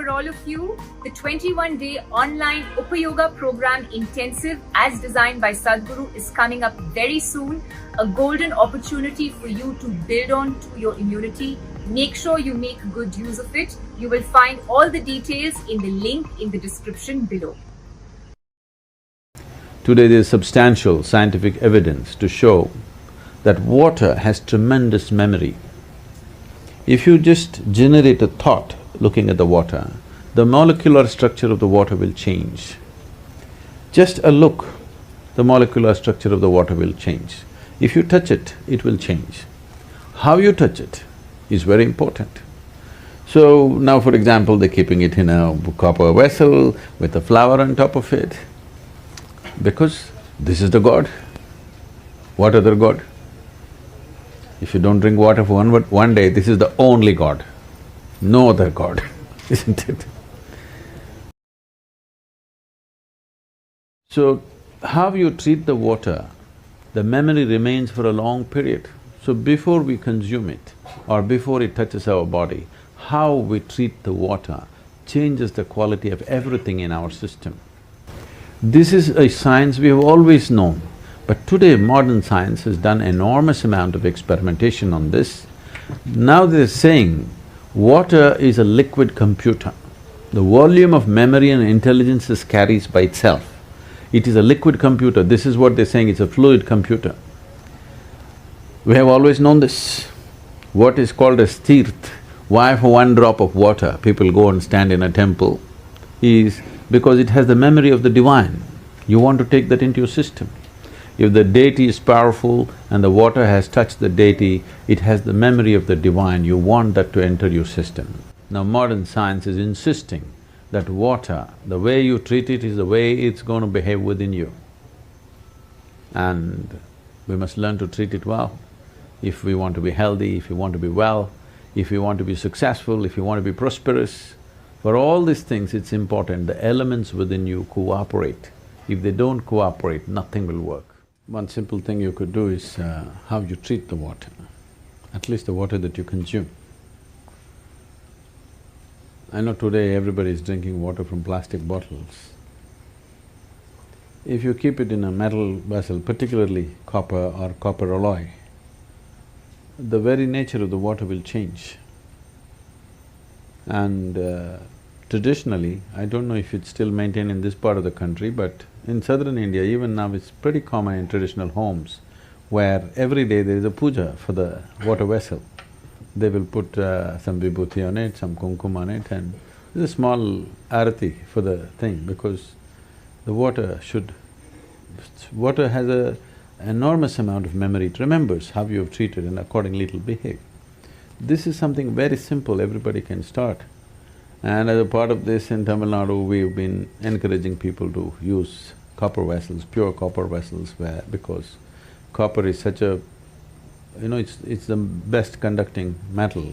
for all of you, the 21-day online Upayoga program intensive as designed by Sadhguru is coming up very soon. A golden opportunity for you to build on to your immunity. Make sure you make good use of it. You will find all the details in the link in the description below. Today there is substantial scientific evidence to show that water has tremendous memory. If you just generate a thought looking at the water, the molecular structure of the water will change. Just a look, the molecular structure of the water will change. If you touch it, it will change. How you touch it is very important. So now for example, they're keeping it in a copper vessel with a flower on top of it, because this is the God. What other God? If you don't drink water for one day, this is the only God, no other God, isn't it? So, how you treat the water, the memory remains for a long period. So before we consume it or before it touches our body, how we treat the water changes the quality of everything in our system. This is a science we have always known. But today modern science has done enormous amount of experimentation on this. Now they're saying water is a liquid computer. The volume of memory and intelligence it carries by itself. It is a liquid computer. This is what they're saying, it's a fluid computer. We have always known this. What is called as tirth, why for one drop of water people go and stand in a temple, is because it has the memory of the divine. You want to take that into your system. If the deity is powerful and the water has touched the deity, it has the memory of the divine, you want that to enter your system. Now modern science is insisting that water, the way you treat it is the way it's going to behave within you. And we must learn to treat it well. If we want to be healthy, if we want to be well, if we want to be successful, if we want to be prosperous, for all these things it's important the elements within you cooperate. If they don't cooperate, nothing will work. One simple thing you could do is how you treat the water, at least the water that you consume. I know today everybody is drinking water from plastic bottles. If you keep it in a metal vessel, particularly copper or copper alloy, the very nature of the water will change. And traditionally, I don't know if it's still maintained in this part of the country, but in southern India, even now it's pretty common in traditional homes, where every day there is a puja for the water vessel. They will put some vibhuti on it, some kumkum on it, and there's a small arati for the thing, because the water should… water has a enormous amount of memory, it remembers how you have treated and accordingly it'll behave. This is something very simple, everybody can start. And as a part of this, in Tamil Nadu, we've been encouraging people to use copper vessels, pure copper vessels, because copper is such a… it's the best conducting metal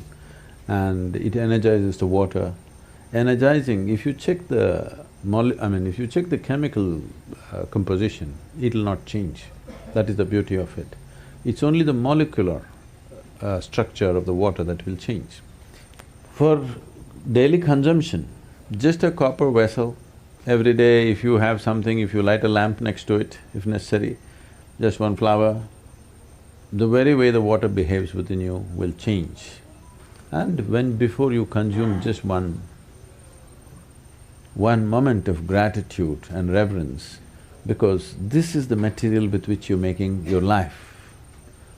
and it energizes the water. Energizing, if you check the if you check the chemical composition, it'll not change. That is the beauty of it. It's only the molecular structure of the water that will change. For daily consumption, just a copper vessel, every day if you have something, if you light a lamp next to it, if necessary, just one flower, the very way the water behaves within you will change. And before you consume just one moment of gratitude and reverence, because this is the material with which you're making your life,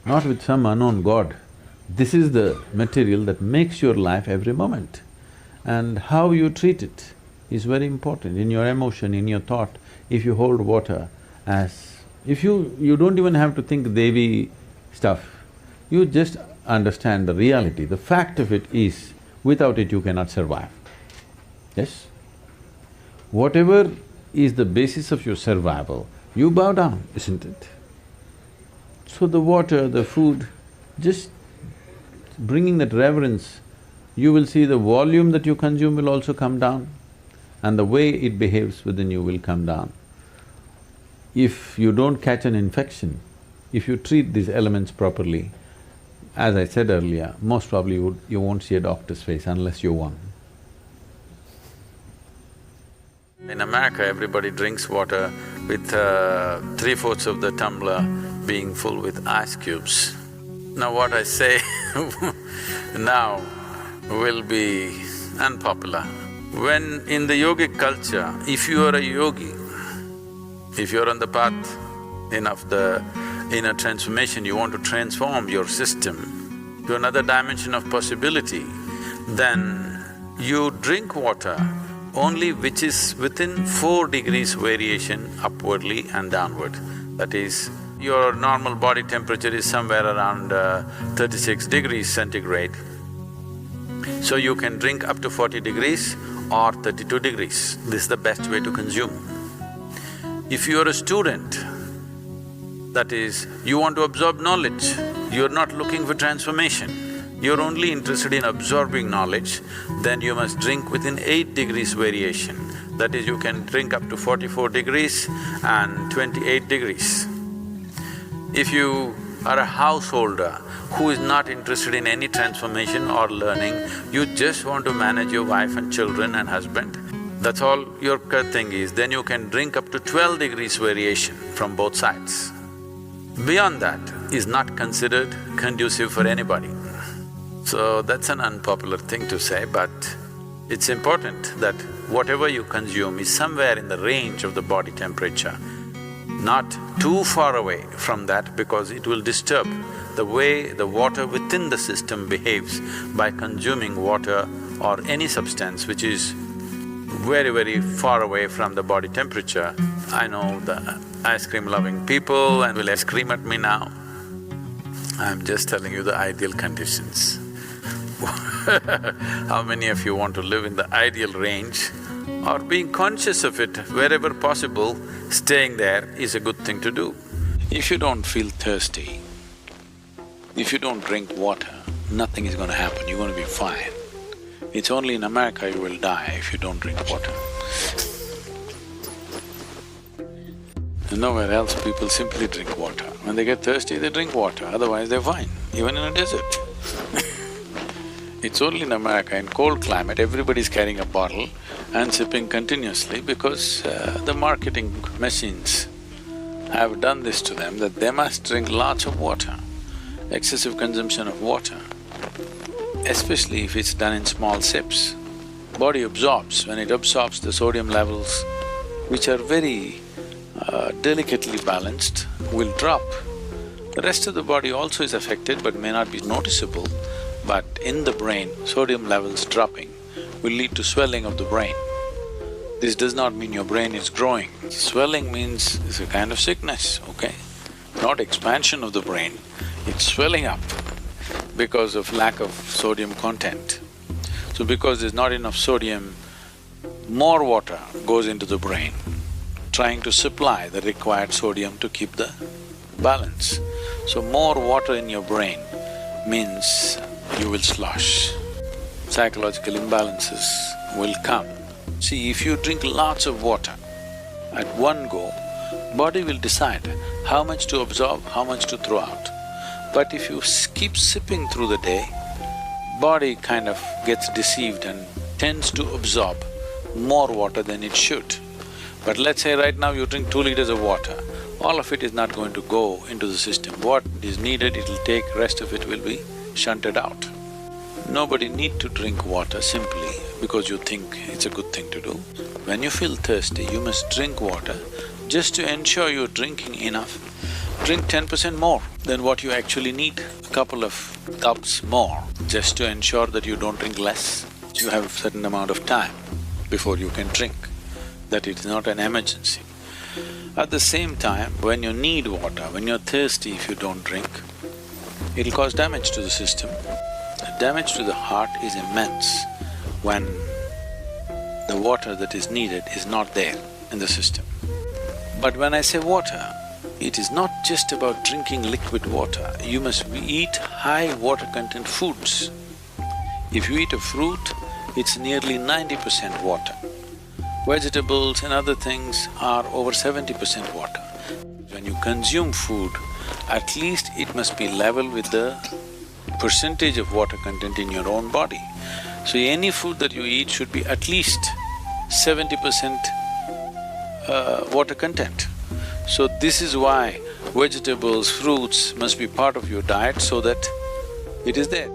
not with some unknown God. This is the material that makes your life every moment. And how you treat it is very important in your emotion, in your thought. If you hold water as… you don't even have to think Devi stuff, you just understand the reality. The fact of it is, without it you cannot survive. Yes? Whatever is the basis of your survival, you bow down, isn't it? So the water, the food, just bringing that reverence, you will see the volume that you consume will also come down and the way it behaves within you will come down. If you don't catch an infection, if you treat these elements properly, as I said earlier, most probably you won't see a doctor's face unless you won. In America, everybody drinks water with 3/4 of the tumbler being full with ice cubes. Now what I say now will be unpopular. When in the yogic culture, if you are a yogi, if you're on the path of the inner transformation, you want to transform your system to another dimension of possibility, then you drink water only which is within 4 degrees variation upwardly and downward. That is, your normal body temperature is somewhere around 36 degrees centigrade. So you can drink up to 40 degrees or 32 degrees. This is the best way to consume. If you're a student, that is, you want to absorb knowledge, you're not looking for transformation, you're only interested in absorbing knowledge, then you must drink within 8 degrees variation. That is, you can drink up to 44 degrees and 28 degrees. If you are a householder who is not interested in any transformation or learning, you just want to manage your wife and children and husband, that's all your thing is, then you can drink up to 12 degrees variation from both sides. Beyond that is not considered conducive for anybody. So that's an unpopular thing to say, but it's important that whatever you consume is somewhere in the range of the body temperature, not too far away from that, because it will disturb the way the water within the system behaves by consuming water or any substance which is very, very far away from the body temperature. I know the ice cream loving people and will scream at me now. I'm just telling you the ideal conditions. How many of you want to live in the ideal range or being conscious of it wherever possible, staying there is a good thing to do. If you don't feel thirsty, if you don't drink water, nothing is going to happen, you're going to be fine. It's only in America you will die if you don't drink water. And nowhere else people simply drink water. When they get thirsty, they drink water, otherwise they're fine, even in a desert. It's only in America, in cold climate, everybody's carrying a bottle and sipping continuously because the marketing machines have done this to them, that they must drink lots of water. Excessive consumption of water, especially if it's done in small sips, body absorbs. When it absorbs, the sodium levels, which are very delicately balanced, will drop. The rest of the body also is affected but may not be noticeable. But in the brain, sodium levels dropping will lead to swelling of the brain. This does not mean your brain is growing. Swelling means it's a kind of sickness, okay? Not expansion of the brain, it's swelling up because of lack of sodium content. So because there's not enough sodium, more water goes into the brain, trying to supply the required sodium to keep the balance. So more water in your brain means you will slosh. Psychological imbalances will come. See, if you drink lots of water at one go, body will decide how much to absorb, how much to throw out. But if you keep sipping through the day, body kind of gets deceived and tends to absorb more water than it should. But let's say right now you drink 2 liters of water, all of it is not going to go into the system. What is needed, it'll take, rest of it will be shunted out. Nobody need to drink water simply because you think it's a good thing to do. When you feel thirsty, you must drink water just to ensure you're drinking enough. Drink 10% more than what you actually need, a couple of cups more, just to ensure that you don't drink less. You have a certain amount of time before you can drink, that it's not an emergency. At the same time, when you need water, when you're thirsty, if you don't drink, it'll cause damage to the system. The damage to the heart is immense when the water that is needed is not there in the system. But when I say water, it is not just about drinking liquid water, you must eat high water content foods. If you eat a fruit, it's nearly 90% water. Vegetables and other things are over 70% water. When you consume food, at least it must be level with the percentage of water content in your own body. So any food that you eat should be at least 70% water content. So this is why vegetables, fruits must be part of your diet so that it is there.